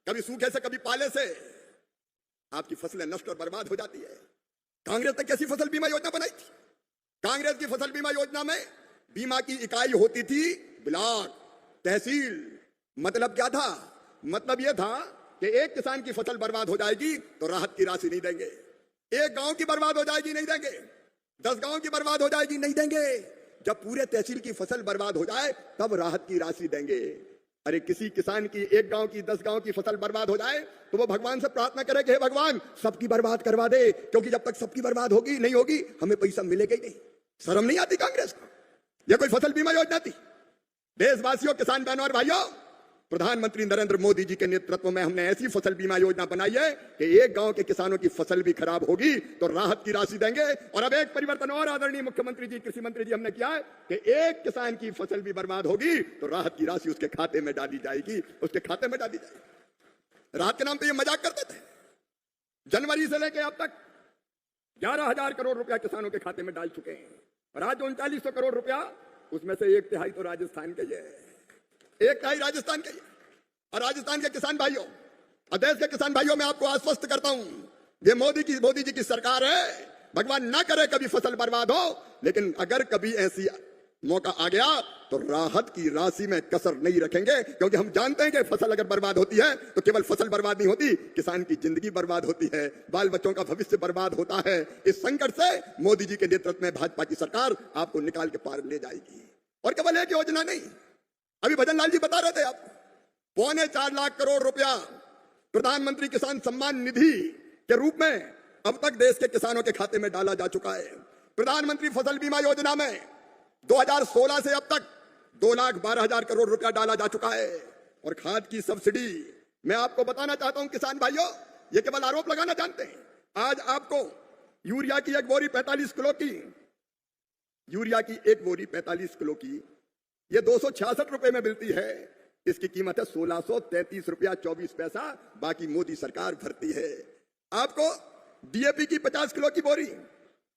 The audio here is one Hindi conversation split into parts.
कभी सूखे से कभी पाले से आपकी फसलें नष्ट और बर्बाद हो जाती है। कांग्रेस ने कैसी फसल बीमा योजना बनाई थी? कांग्रेस की फसल बीमा योजना में बीमा की इकाई होती थी ब्लॉक, तहसील। मतलब क्या था? मतलब यह था कि एक किसान की फसल बर्बाद हो जाएगी तो राहत की राशि नहीं देंगे, एक गांव की बर्बाद हो जाएगी नहीं देंगे, 10 गांव की बर्बाद हो जाएगी नहीं देंगे, जब पूरे तहसील की फसल बर्बाद हो जाए तब राहत की राशि देंगे। अरे किसी किसान की, एक गांव की, 10 गांव की फसल बर्बाद हो जाए तो वो भगवान से प्रार्थना करे कि हे भगवान सबकी बर्बाद करवा दे, क्योंकि जब तक सबकी बर्बाद होगी नहीं होगी हमें पैसा मिलेगा ही नहीं। शर्म नहीं आती कांग्रेस को? यह कोई फसल बीमा योजना थी? देशवासियों, किसान बहनों और भाइयों, प्रधानमंत्री नरेंद्र मोदी जी के नेतृत्व में हमने ऐसी फसल बीमा योजना बनाई है कि एक गांव के किसानों की फसल भी खराब होगी तो राहत की राशि देंगे। और अब एक परिवर्तन और आदरणीय मुख्यमंत्री जी, कृषि मंत्री जी, हमने किया है कि एक किसान की फसल भी बर्बाद होगी तो राहत की राशि उसके खाते में डाली जाएगी, उसके खाते में डाली जाएगी। राहत के नाम पे ये मजाक करते थे। जनवरी से लेकर अब तक 11,000 करोड़ रुपया किसानों के खाते में डाल चुके हैं और आज 3900 करोड़ रुपया, उसमें से 1/3 तो राजस्थान के है, 1/3 राजस्थान के। और राजस्थान के किसान भाइयों और देश के किसान भाइयों, मैं आपको आश्वस्त करता हूं, ये मोदी जी की सरकार है। भगवान ना करे कभी फसल बर्बाद हो, लेकिन अगर कभी ऐसी मौका आ गया तो राहत की राशि में कसर नहीं रखेंगे, क्योंकि हम जानते हैं कि फसल अगर बर्बाद होती है तो केवल फसल बर्बाद नहीं होती, किसान की जिंदगी बर्बाद होती है, बाल बच्चों का भविष्य बर्बाद होता है। इस संकट से मोदी जी के नेतृत्व में भाजपा की सरकार आपको निकाल के पार ले जाएगी। और केवल एक योजना नहीं, अभी भजन लाल जी बता रहे थे आपको, 4.25 लाख करोड़ रुपया प्रधानमंत्री किसान सम्मान निधि के रूप में अब तक देश के किसानों के खाते में डाला जा चुका है। प्रधानमंत्री फसल बीमा योजना में 2016 से अब तक 2,12,000 करोड़ रुपया डाला जा चुका है। और खाद की सब्सिडी, मैं आपको बताना चाहता हूं किसान भाइयों, ये केवल आरोप लगाना जानते हैं। आज आपको यूरिया की एक बोरी 45 किलो की, यूरिया की एक बोरी 45 किलो की ये 266 रुपए में मिलती है। इसकी कीमत है 1633 रुपया 24 पैसा, बाकी मोदी सरकार भरती है। आपको डीएपी की 50 किलो की बोरी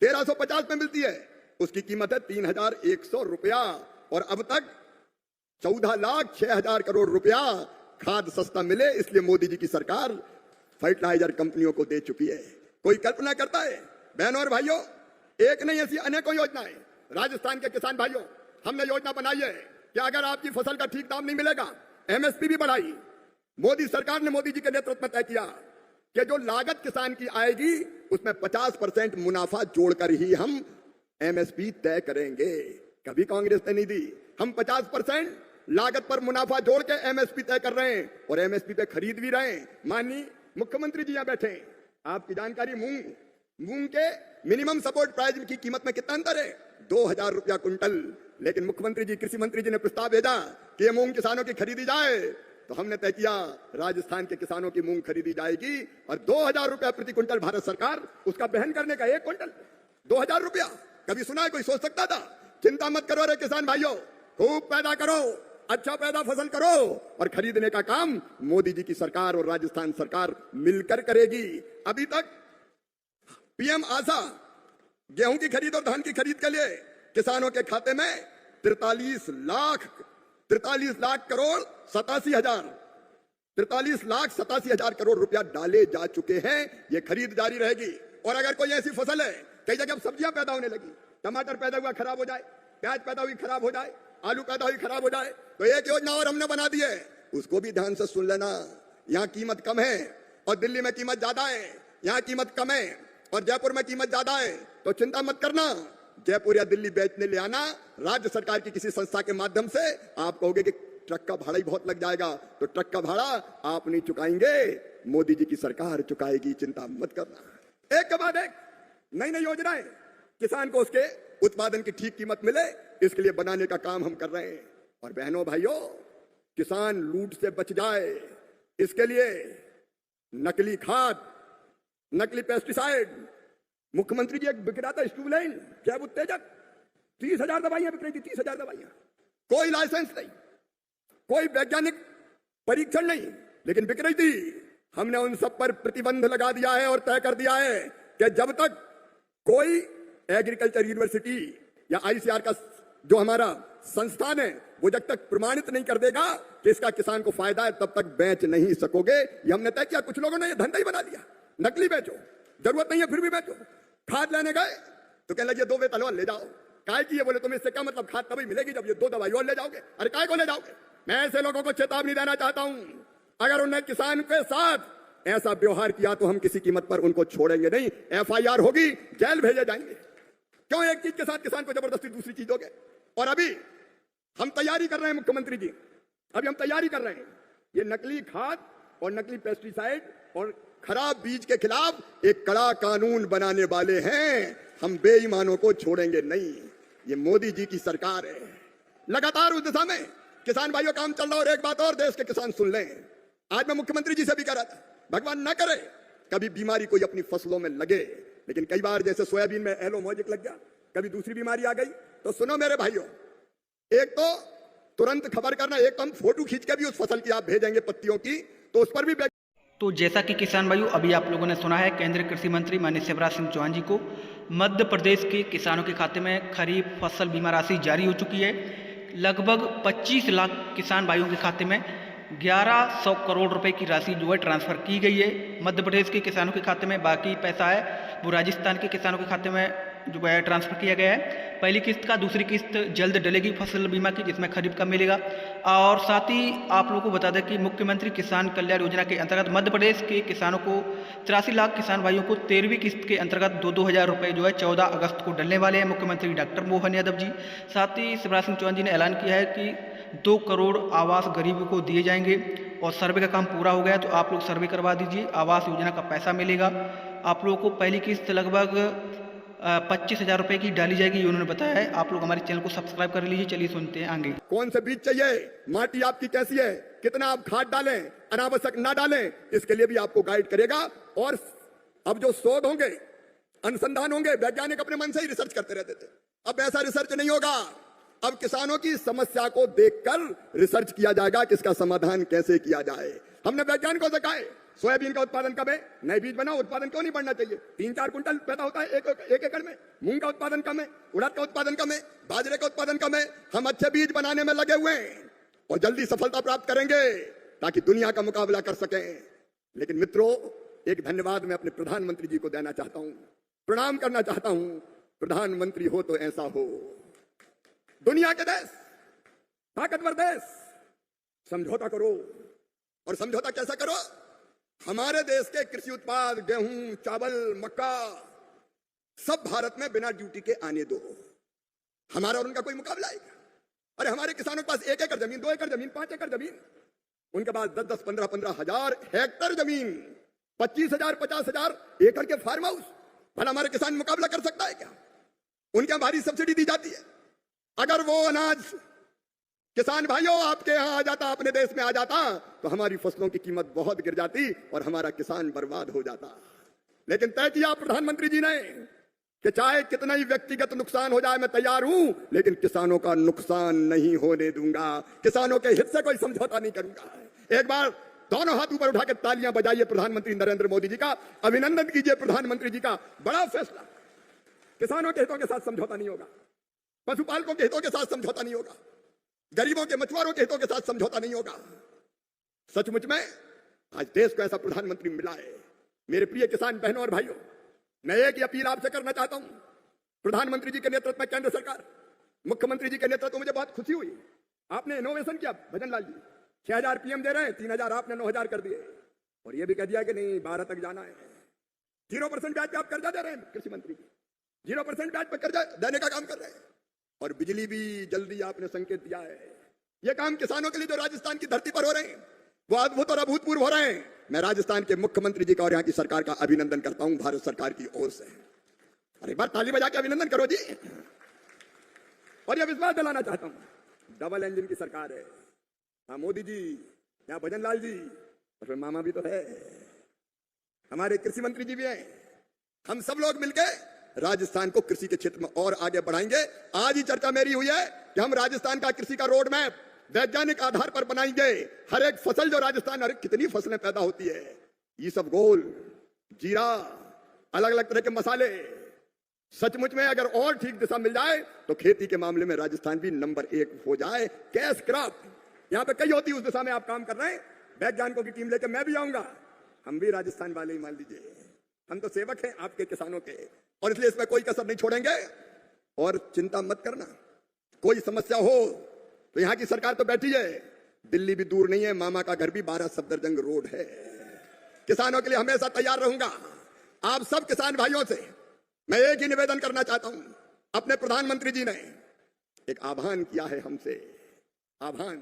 1350 में मिलती है, उसकी कीमत है 3,100 रुपया। और अब तक 14,06,000 करोड़ रुपया खाद सस्ता मिले इसलिए मोदी जी की सरकार फर्टिलाइजर कंपनियों को दे चुकी है। कोई कल्पना करता है? बहनों और भाइयों, एक नहीं ऐसी अनेकों योजनाएं राजस्थान के किसान भाइयों हमने योजना बनाई है कि अगर आपकी फसल का ठीक दाम नहीं मिलेगा, एमएसपी भी बढ़ाई। मोदी सरकार ने, मोदी जी के नेतृत्व में तय किया कि जो लागत किसान की आएगी उसमें 50% मुनाफा जोड़कर ही हम एमएसपी तय करेंगे। कभी कांग्रेस ने नहीं दी। हम 50% लागत पर मुनाफा जोड़ के एमएसपी तय कर रहे हैं और एमएसपी पे खरीद भी रहे हैं। माननीय मुख्यमंत्री जी यहां बैठे हैं, आपकी जानकारी, मूंग के मिनिमम सपोर्ट प्राइस की कीमत में कितना अंतर है? 2,000 रुपया कुंटल। लेकिन मुख्यमंत्री जी, कृषि मंत्री जी ने प्रस्ताव भेजा कि ये मूंग किसानों की खरीदी जाए, तो हमने तय किया राजस्थान के किसानों की मूंग खरीदी जाएगी और 2,000 रुपया प्रति कुंटल भारत सरकार उसका बहन करने का। 1 कुंटल 2,000 रुपया, कभी सुना है? कोई सोच सकता था? चिंता मत करो रे किसान भाइयों, खूब पैदा करो, अच्छा पैदा फसल करो और खरीदने का काम मोदी जी की सरकार और राजस्थान सरकार मिलकर करेगी। अभी तक पीएम आशा गेहूं की खरीद और धान की खरीद के लिए किसानों के खाते में 43 लाख करोड़ 87 हजार करोड़ रुपया डाले जा चुके हैं। ये खरीद जारी रहेगी। और अगर कोई ऐसी फसल है, कई जगह सब्जियां पैदा होने लगी, टमाटर पैदा हुआ खराब हो जाए, प्याज पैदा हुई खराब हो जाए, आलू पैदा हुई खराब हो जाए, तो एक योजना और हमने बना दी है, उसको भी ध्यान से सुन लेना। यहाँ कीमत कम है और दिल्ली में कीमत ज्यादा है, यहाँ कीमत कम है और जयपुर में कीमत ज्यादा है, तो चिंता मत करना। जयपुर या दिल्ली बेचने ले आना, राज्य सरकार की किसी संस्था के माध्यम से। आप कहोगे कि ट्रक का भाड़ा ही बहुत लग जाएगा, तो ट्रक का भाड़ा आप नहीं चुकाएंगे, मोदी जी की सरकार चुकाएगी, चिंता मत करना। एक के बाद एक नई नई योजनाएं किसान को उसके उत्पादन की ठीक कीमत मिले, इसके लिए बनाने का काम हम कर रहे हैं। और बहनों भाइयों, किसान लूट से बच जाए, इसके लिए नकली खाद, नकली पेस्टिसाइड, मुख्यमंत्री जी एक बिक रहा था स्टूबलाइन, जैव उत्तेजक, 30,000 दवाइयां बिक रही थी, 30,000 दवाइयां, कोई लाइसेंस नहीं, कोई वैज्ञानिक परीक्षण नहीं, लेकिन बिक रही थी। हमने उन सब पर प्रतिबंध लगा दिया है और तय कर दिया है कि जब तक कोई एग्रीकल्चर यूनिवर्सिटी या आईसीआर का जो हमारा संस्थान है वो जब तक प्रमाणित नहीं कर देगा कि इसका किसान को फायदा है, तब तक बेच नहीं सकोगे। ये हमने तय किया। कुछ लोगों ने ये धंधा ही बना लिया, नकली बेचो, जरूरत नहीं है फिर भी बेचो। खाद लेने गए तो कहने लगे 2 बेतल और ले जाओ। काय की है? बोले तुम्हें इससे क्या मतलब, खाद तभी मिलेगी जब ये 2 दवाई और ले जाओगे। अरे काय को ले जाओगे? मैं ऐसे लोगों को चेतावनी देना चाहता हूं, अगर उन्हें किसान के साथ ऐसा व्यवहार किया तो हम किसी कीमत पर उनको छोड़ेंगे नहीं। FIR होगी, जेल भेजे जाएंगे। क्यों एक चीज के साथ किसान को जबरदस्ती दूसरी चीज दोगे? और अभी हम तैयारी कर रहे हैं मुख्यमंत्री जी, अभी हम तैयारी कर रहे हैं, ये नकली खाद और नकली पेस्टिसाइड और खराब बीज के खिलाफ एक कड़ा कानून बनाने वाले हैं। हम बेईमानों को छोड़ेंगे नहीं। ये मोदी जी की सरकार है, लगातार उस दिशा में किसान भाइयों काम चल रहा है। और एक बात और देश के किसान सुन लें, आज मैं मुख्यमंत्री जी से भी कह रहा था, भगवान न करे कभी बीमारी कोई अपनी फसलों में लगे, लेकिन कई बार जैसे सोयाबीन में एलो मोजिक लग गया, कभी दूसरी बीमारी आ गई। तो सुनो मेरे भाइयों, एक तो तुरंत खबर करना, एक तो हम फोटो खींच के भी उस फसल की आप भेजेंगे पत्तियों की, तो उस पर भी। तो जैसा कि किसान भाइयों अभी आप लोगों ने सुना है, केंद्रीय कृषि मंत्री माननीय शिवराज सिंह चौहान जी को मध्य प्रदेश के किसानों के खाते में खरीफ फसल बीमा राशि जारी हो चुकी है। लगभग 25 लाख किसान भाइयों के खाते में 1100 करोड़ रुपए की राशि जो है ट्रांसफ़र की गई है मध्य प्रदेश के किसानों के खाते में। बाकी पैसा है वो राजस्थान के किसानों के खाते में जो है ट्रांसफ़र किया गया है। पहली किस्त का, दूसरी किस्त जल्द डलेगी फसल बीमा की, जिसमें खरीफ का मिलेगा। और साथ ही आप लोगों को बता दें कि मुख्यमंत्री किसान कल्याण योजना के अंतर्गत मध्य प्रदेश के किसानों को 83 लाख किसान भाइयों को 13वीं किस्त के अंतर्गत 2-2 हज़ार रुपये जो है 14 अगस्त को डलने वाले हैं मुख्यमंत्री डॉक्टर मोहन यादव जी। साथ ही शिवराज सिंह चौहान जी ने ऐलान किया है कि 2 करोड़ आवास गरीबों को दिए जाएंगे। और सर्वे का काम पूरा हो गया तो आप लोग सर्वे करवा दीजिए, आवास योजना का पैसा मिलेगा आप लोगों को। पहली किस्त लगभग 25,000 रुपये की डाली जाएगी, ये उन्होंने बताया है। आप लोग हमारे चैनल को सब्सक्राइब कर लीजिए। चलिए सुनते हैं आगे। कौन से बीज चाहिए, माटी आपकी कैसी है, कितना आप खाद डालें, अनावश्यक ना डालें, इसके लिए भी आपको गाइड करेगा। और अब जो शोध होंगे, अनुसंधान होंगे, वैज्ञानिक अपने मन से ही रिसर्च करते रहते थे, अब ऐसा रिसर्च नहीं होगा। अब किसानों की समस्या को देखकर रिसर्च किया जाएगा कि इसका समाधान कैसे किया जाए। हमने वैज्ञानिकों से कहा है, सोयाबीन का उत्पादन कम है, नए बीज बनाओ, उत्पादन क्यों नहीं बढ़ना चाहिए? 3-4 कुंटल पैदा होता है एक एकड़ में। मूंग का उत्पादन कम है, उड़द का उत्पादन कम है, बाजरे का उत्पादन कम है। हम अच्छे बीज बनाने में लगे हुए हैं और जल्दी सफलता प्राप्त करेंगे ताकि दुनिया का मुकाबला कर सकें। लेकिन मित्रों, एक धन्यवाद मैं अपने प्रधानमंत्री जी को देना चाहता हूं, प्रणाम करना चाहता हूं। प्रधानमंत्री हो तो ऐसा हो। दुनिया के देश, ताकतवर देश, समझौता करो। और समझौता कैसा करो? हमारे देश के कृषि उत्पाद, गेहूं, चावल, मक्का, सब भारत में बिना ड्यूटी के आने दो। हमारा और उनका कोई मुकाबला है? अरे हमारे किसानों के पास 1 एकड़ जमीन, 2 एकड़ जमीन, 5 एकड़ जमीन, उनके पास 10-10, 15-15 हजार हेक्टर जमीन, 25,000, 50,000 एकड़ के फार्म हाउस। भला हमारे किसान मुकाबला कर सकता है क्या? उनके भारी सब्सिडी दी जाती है। अगर वो अनाज किसान भाइयों आपके यहां आ जाता, अपने देश में आ जाता, तो हमारी फसलों की कीमत बहुत गिर जाती और हमारा किसान बर्बाद हो जाता। लेकिन तय किया प्रधानमंत्री जी ने कि चाहे कितना ही व्यक्तिगत नुकसान हो जाए, मैं तैयार हूं, लेकिन किसानों का नुकसान नहीं होने दूंगा, किसानों के हित से कोई समझौता नहीं करूंगा। एक बार दोनों हाथ ऊपर उठा के तालियां बजाइए प्रधानमंत्री नरेंद्र मोदी जी का, अभिनंदन कीजिए प्रधानमंत्री जी का। बड़ा फैसला। किसानों के हितों के साथ समझौता नहीं होगा, पशुपालकों के हितों के साथ समझौता नहीं होगा, गरीबों के, मछुआरों के हितों के साथ समझौता नहीं होगा। सचमुच में आज देश को ऐसा प्रधानमंत्री मिला है। मेरे प्रिय किसान बहनों और भाइयों, मैं एक ही अपील आपसे करना चाहता हूं। प्रधानमंत्री जी के नेतृत्व में केंद्र सरकार, मुख्यमंत्री जी के नेतृत्व में मुझे बहुत खुशी हुई। आपने इनोवेशन किया भजन लाल जी, 6,000 PM दे रहे हैं, 3,000 आपने 9,000 कर दिए। और यह भी कह दिया कि नहीं 12 तक जाना है। 0% ब्याज पे आप कर्जा दे रहे हैं, कृषि मंत्री जी 0% ब्याज पे कर्जा देने का काम कर रहे हैं। और बिजली भी जल्दी आपने संकेत दिया है। ये काम किसानों के लिए जो राजस्थान की धरती पर हो रहे हैं वो अद्भुत और अभूतपूर्व हो रहे हैं। मैं राजस्थान के मुख्यमंत्री जी का और यहाँ की सरकार का अभिनंदन करता हूं, भारत सरकार की ओर से। अरे एक बार ताली बजा के अभिनंदन करो जी। और यह विश्वास दिलाना चाहता हूं, डबल इंजन की सरकार है। हाँ मोदी जी, यहाँ भजन लाल जी, और मामा भी तो है, हमारे कृषि मंत्री जी भी हैं। हम सब लोग मिलकर राजस्थान को कृषि के क्षेत्र में और आगे बढ़ाएंगे। आज ही चर्चा मेरी हुई है कि हम राजस्थान का कृषि का रोड मैप वैज्ञानिक आधार पर बनाएंगे। हर एक फसल जो राजस्थान, हर कितनी फसलें पैदा होती है, ये सब गोल, जीरा, अलग अलग तरह के मसाले, सचमुच में अगर और ठीक दिशा मिल जाए तो खेती के मामले में राजस्थान भी नंबर 1 हो जाए। कैश क्रॉप यहां पे कई होती, उस दिशा में आप काम कर रहे हैं। वैज्ञानिकों की टीम लेकर मैं भी आऊंगा। हम भी राजस्थान वाले ही मान लीजिए, हम तो सेवक हैं आपके किसानों के, और इसलिए इसमें कोई कसर नहीं छोड़ेंगे। और चिंता मत करना, कोई समस्या हो तो यहां की सरकार तो बैठी है, दिल्ली भी दूर नहीं है, मामा का घर भी 12 सफदरजंग रोड है। किसानों के लिए हमेशा तैयार रहूंगा। आप सब किसान भाइयों से मैं एक ही निवेदन करना चाहता हूं। अपने प्रधानमंत्री जी ने एक आह्वान किया है हमसे, आह्वान